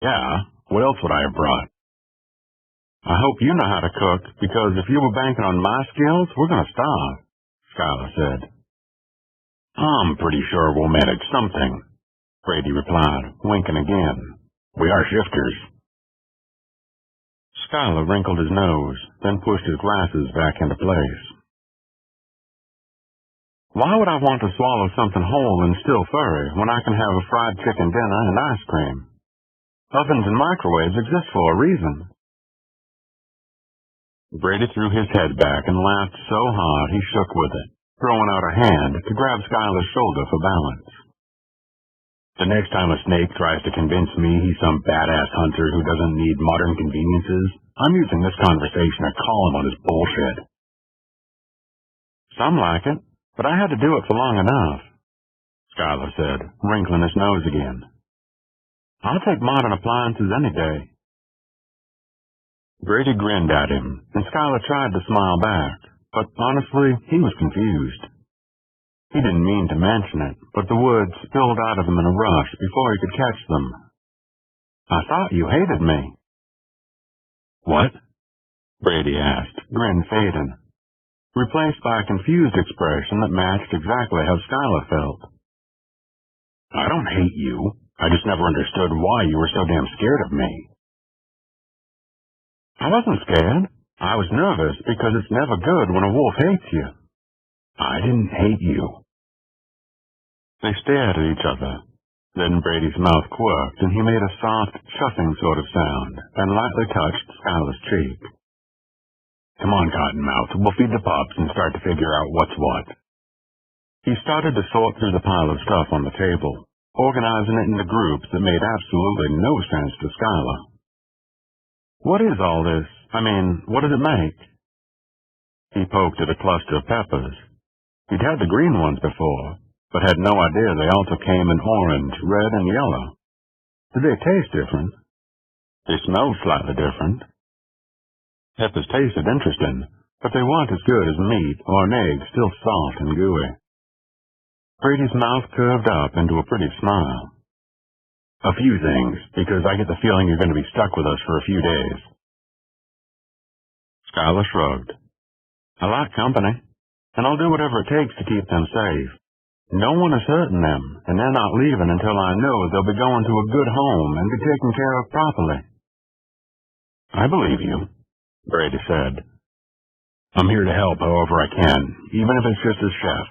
Yeah, what else would I have brought? I hope you know how to cook, because if you were banking on my skills, we're going to starve, Skylar said. I'm pretty sure we'll manage something, Brady replied, winking again. We are shifters. Skylar wrinkled his nose, then pushed his glasses back into place. Why would I want to swallow something whole and still furry when I can have a fried chicken dinner and ice cream? Ovens and microwaves exist for a reason. Brady threw his head back and laughed so hard he shook with it, throwing out a hand to grab Skylar's shoulder for balance. The next time a snake tries to convince me he's some badass hunter who doesn't need modern conveniences, I'm using this conversation to call him on his bullshit. Some like it, but I had to do it for long enough, Skylar said, wrinkling his nose again. I'll take modern appliances any day. Brady grinned at him, and Skylar tried to smile back, but honestly, he was confused. He didn't mean to mention it, but the words spilled out of him in a rush before he could catch them. I thought you hated me. What? Brady asked, grin fading, replaced by a confused expression that matched exactly how Skylar felt. I don't hate you. I just never understood why you were so damn scared of me. I wasn't scared. I was nervous because it's never good when a wolf hates you. I didn't hate you. They stared at each other. Then Brady's mouth quirked, and he made a soft, chuffing sort of sound, and lightly touched Skylar's cheek. Come on, Cottonmouth, we'll feed the pups and start to figure out what's what. He started to sort through the pile of stuff on the table, organizing it into groups that made absolutely no sense to Skylar. What is all this? I mean, what does it make? He poked at a cluster of peppers. He'd had the green ones before, but had no idea they also came in orange, red, and yellow. Did they taste different? They smelled slightly different. Peppers tasted interesting, but they weren't as good as meat or an egg still soft and gooey. Brady's mouth curved up into a pretty smile. A few things, because I get the feeling you're going to be stuck with us for a few days. Skylar shrugged. I like company, and I'll do whatever it takes to keep them safe. No one is hurting them, and they're not leaving until I know they'll be going to a good home and be taken care of properly. I believe you, Brady said. I'm here to help however I can, even if it's just as chef.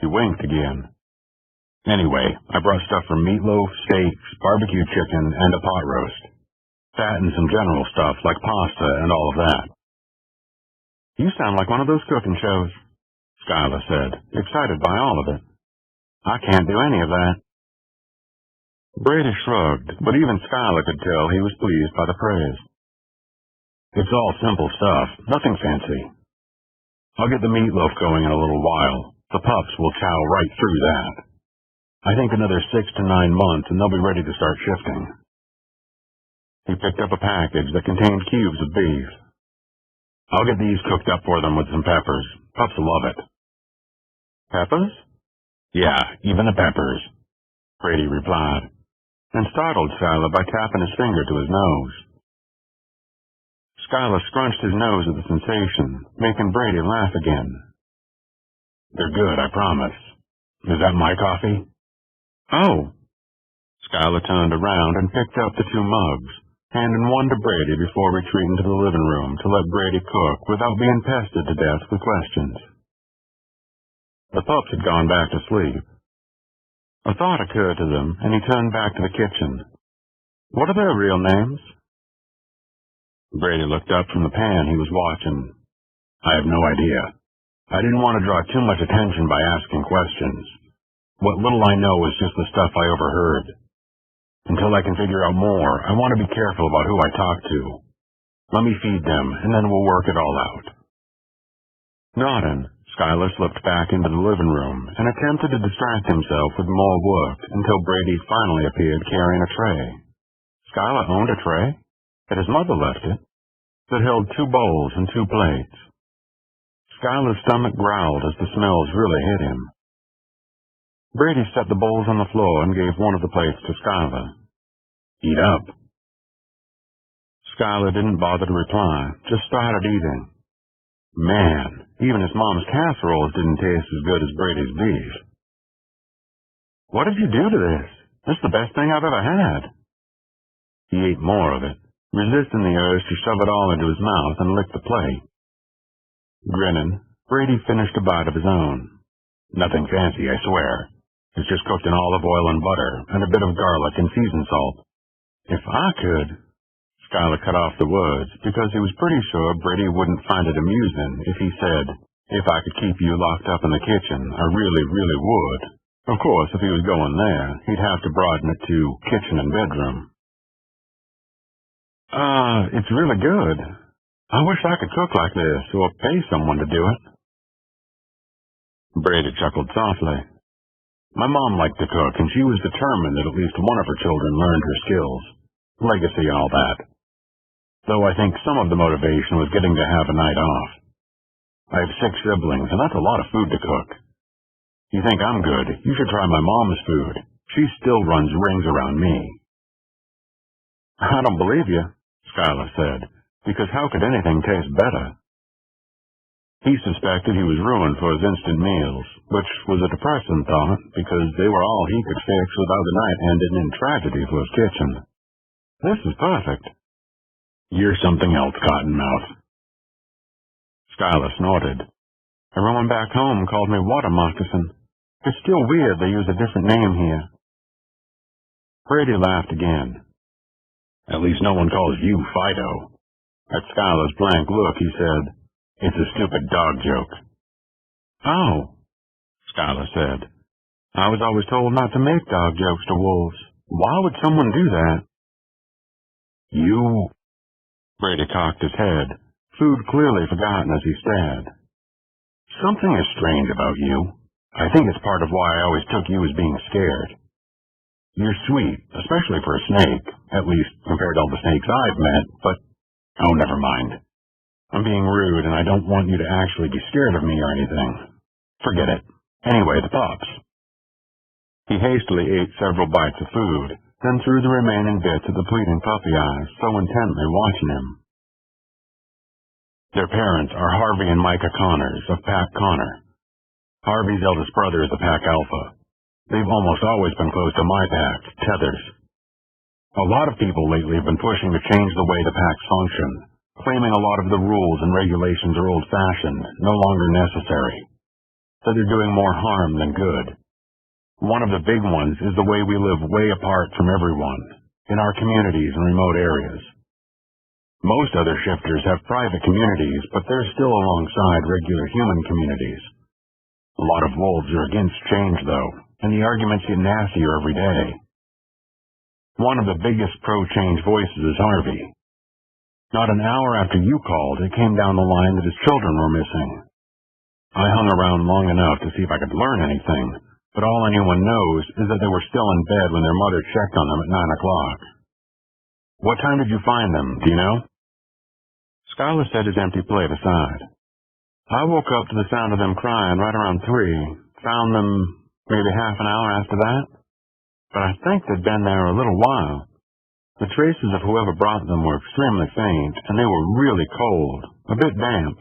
He winked again. Anyway, I brought stuff for meatloaf, steaks, barbecue chicken, and a pot roast. Fat and some general stuff like pasta and all of that. You sound like one of those cooking shows, Skylar said, excited by all of it. I can't do any of that. Brady shrugged, but even Skylar could tell he was pleased by the praise. It's all simple stuff, nothing fancy. I'll get the meatloaf going in a little while. The pups will chow right through that. I think another 6 to 9 months and they'll be ready to start shifting. He picked up a package that contained cubes of beef. I'll get these cooked up for them with some peppers. Pups will love it. Peppers? Yeah, even the peppers, Brady replied, and startled Skylar by tapping his finger to his nose. Skylar scrunched his nose at the sensation, making Brady laugh again. They're good, I promise. Is that my coffee? Oh. Skylar turned around and picked up the 2 mugs, handing one to Brady before retreating to the living room to let Brady cook without being pestered to death with questions. The pups had gone back to sleep. A thought occurred to them, and he turned back to the kitchen. What are their real names? Brady looked up from the pan he was watching. I have no idea. I didn't want to draw too much attention by asking questions. What little I know is just the stuff I overheard. Until I can figure out more, I want to be careful about who I talk to. Let me feed them, and then we'll work it all out. Nodding, Skylar slipped back into the living room and attempted to distract himself with more work until Brady finally appeared carrying a tray. Skylar owned a tray, but his mother left it, that held 2 bowls and 2 plates. Skylar's stomach growled as the smells really hit him. Brady set the bowls on the floor and gave one of the plates to Skylar. Eat up. Skylar didn't bother to reply, just started eating. Man, even his mom's casseroles didn't taste as good as Brady's beef. What did you do to this? This is the best thing I've ever had. He ate more of it, resisting the urge to shove it all into his mouth and lick the plate. Grinning, Brady finished a bite of his own. Nothing fancy, I swear. It's just cooked in olive oil and butter and a bit of garlic and seasoned salt. If I could... Skylar cut off the words because he was pretty sure Brady wouldn't find it amusing if he said, if I could keep you locked up in the kitchen, I really, really would. Of course, if he was going there, he'd have to broaden it to kitchen and bedroom. It's really good. I wish I could cook like this or pay someone to do it. Brady chuckled softly. My mom liked to cook, and she was determined that at least one of her children learned her skills. Legacy and all that. Though I think some of the motivation was getting to have a night off. I have 6 siblings, and that's a lot of food to cook. You think I'm good, you should try my mom's food. She still runs rings around me. I don't believe you, Skylar said, because how could anything taste better? He suspected he was ruined for his instant meals, which was a depressing thought, because they were all he could fix without the night ending in tragedy for his kitchen. This is perfect. You're something else, Cottonmouth. Skylar snorted. Everyone back home called me Water Moccasin. It's still weird they use a different name here. Brady laughed again. At least no one calls you Fido. At Skylar's blank look, he said, It's a stupid dog joke. Oh, Skylar said. I was always told not to make dog jokes to wolves. Why would someone do that? You... Brady cocked his head, food clearly forgotten as he stared. Something is strange about you. I think it's part of why I always took you as being scared. You're sweet, especially for a snake, at least compared to all the snakes I've met, but... Oh, never mind. I'm being rude and I don't want you to actually be scared of me or anything. Forget it. Anyway, the pups. He hastily ate several bites of food, then threw the remaining bits at the pleading puppy eyes, so intently watching him. Their parents are Harvey and Micah Connors of Pack Connor. Harvey's eldest brother is a Pack Alpha. They've almost always been close to my pack, Tethers. A lot of people lately have been pushing to change the way the packs function, claiming a lot of the rules and regulations are old-fashioned, no longer necessary. So they're doing more harm than good. One of the big ones is the way we live way apart from everyone, in our communities and remote areas. Most other shifters have private communities, but they're still alongside regular human communities. A lot of wolves are against change, though, and the arguments get nastier every day. One of the biggest pro-change voices is Harvey. Not an hour after you called, it came down the line that his children were missing. I hung around long enough to see if I could learn anything, but all anyone knows is that they were still in bed when their mother checked on them at 9 o'clock. What time did you find them, do you know? Skylar set his empty plate aside. I woke up to the sound of them crying right around 3, found them maybe half an hour after that, but I think they'd been there a little while. The traces of whoever brought them were extremely faint, and they were really cold, a bit damp.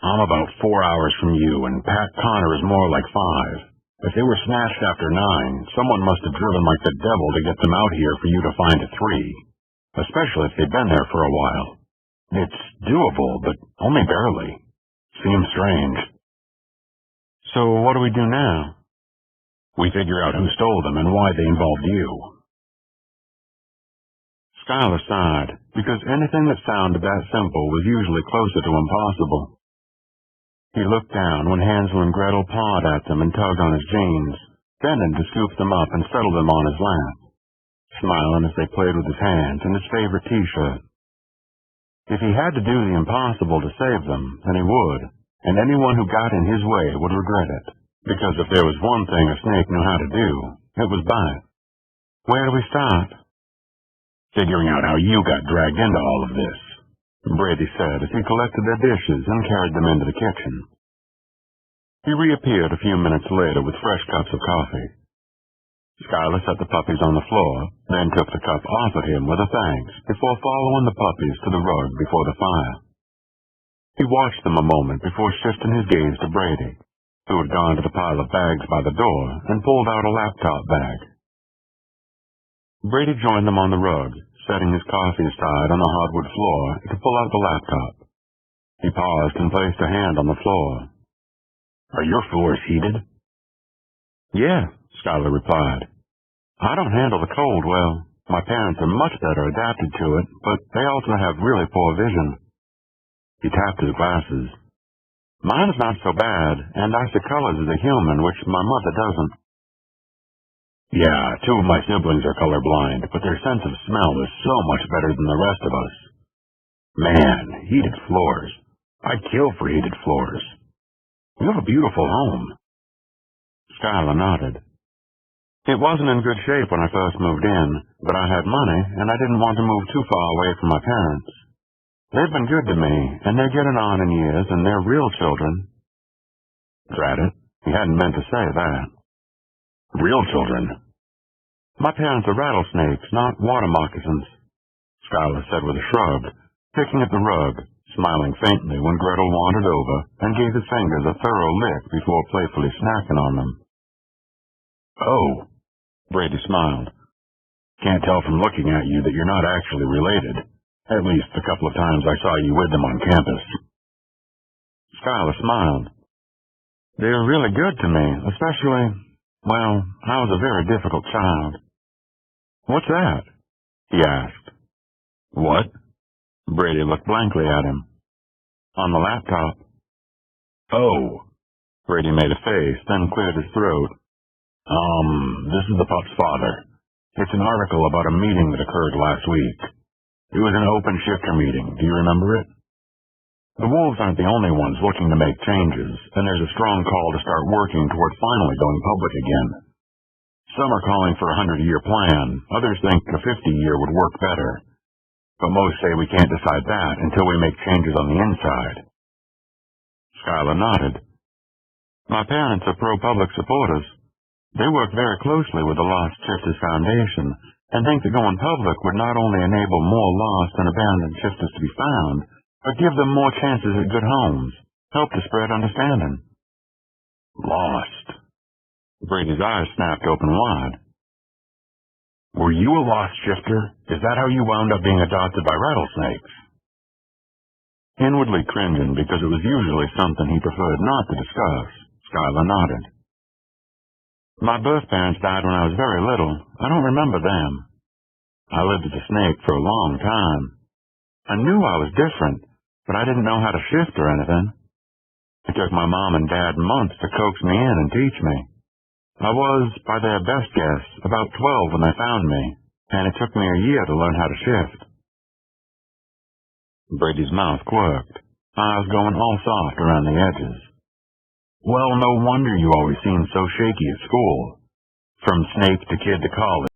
I'm about 4 hours from you, and Pat Connor is more like 5. If they were snatched after 9, someone must have driven like the devil to get them out here for you to find at 3, especially if they've been there for a while. It's doable, but only barely. Seems strange. So what do we do now? We figure out who stole them and why they involved you. Skylar sighed, because anything that sounded that simple was usually closer to impossible. He looked down when Hansel and Gretel pawed at them and tugged on his jeans, bending to scoop them up and settle them on his lap, smiling as they played with his hands and his favorite T-shirt. If he had to do the impossible to save them, then he would, and anyone who got in his way would regret it, because if there was one thing a snake knew how to do, it was bite. Where do we start? Figuring out how you got dragged into all of this, Brady said as he collected their dishes and carried them into the kitchen. He reappeared a few minutes later with fresh cups of coffee. Skylar set the puppies on the floor, then took the cup off of him with a thanks before following the puppies to the rug before the fire. He watched them a moment before shifting his gaze to Brady, who had gone to the pile of bags by the door and pulled out a laptop bag. Brady joined them on the rug, setting his coffee aside on the hardwood floor to pull out the laptop. He paused and placed a hand on the floor. "Are your floors heated?" "Yeah," Skylar replied. "I don't handle the cold well. My parents are much better adapted to it, but they also have really poor vision." He tapped his glasses. "Mine's not so bad, and I see colors as a human, which my mother doesn't." "Yeah, 2 of my siblings are colorblind, but their sense of smell is so much better than the rest of us. Man, heated floors. I'd kill for heated floors. You have a beautiful home." Skylar nodded. "It wasn't in good shape when I first moved in, but I had money, and I didn't want to move too far away from my parents. They've been good to me, and they're getting on in years, and they're real children." Drat it, he hadn't meant to say that. "Real children?" "My parents are rattlesnakes, not water moccasins," Skylar said with a shrug, picking at the rug, smiling faintly when Gretel wandered over and gave his fingers a thorough lick before playfully snacking on them. "Oh," Brady smiled. "Can't tell from looking at you that you're not actually related. At least the couple of times I saw you with them on campus." Skylar smiled. "They're really good to me, especially, well, I was a very difficult child." "What's that?" he asked. "What?" Brady looked blankly at him. "On the laptop." "Oh." Brady made a face, then cleared his throat. This is the pup's father. It's an article about a meeting that occurred last week. It was an open shifter meeting. Do you remember it? The wolves aren't the only ones looking to make changes, and there's a strong call to start working toward finally going public again. Some are calling for a 100-year plan. Others think a 50-year would work better. But most say we can't decide that until we make changes on the inside. Skylar nodded. "My parents are pro-public supporters. They work very closely with the Lost Shifters Foundation and think that going public would not only enable more lost and abandoned shifters to be found, but give them more chances at good homes, help to spread understanding." "Lost?" Brady's eyes snapped open wide. "Were you a lost shifter? Is that how you wound up being adopted by rattlesnakes?" Inwardly cringing because it was usually something he preferred not to discuss, Skylar nodded. "My birth parents died when I was very little. I don't remember them. I lived as a snake for a long time. I knew I was different, but I didn't know how to shift or anything. It took my mom and dad months to coax me in and teach me. I was, by their best guess, about 12 when they found me, and it took me a year to learn how to shift." Brady's mouth quirked, eyes going all soft around the edges. "Well, no wonder you always seemed so shaky at school. From snake to kid to college.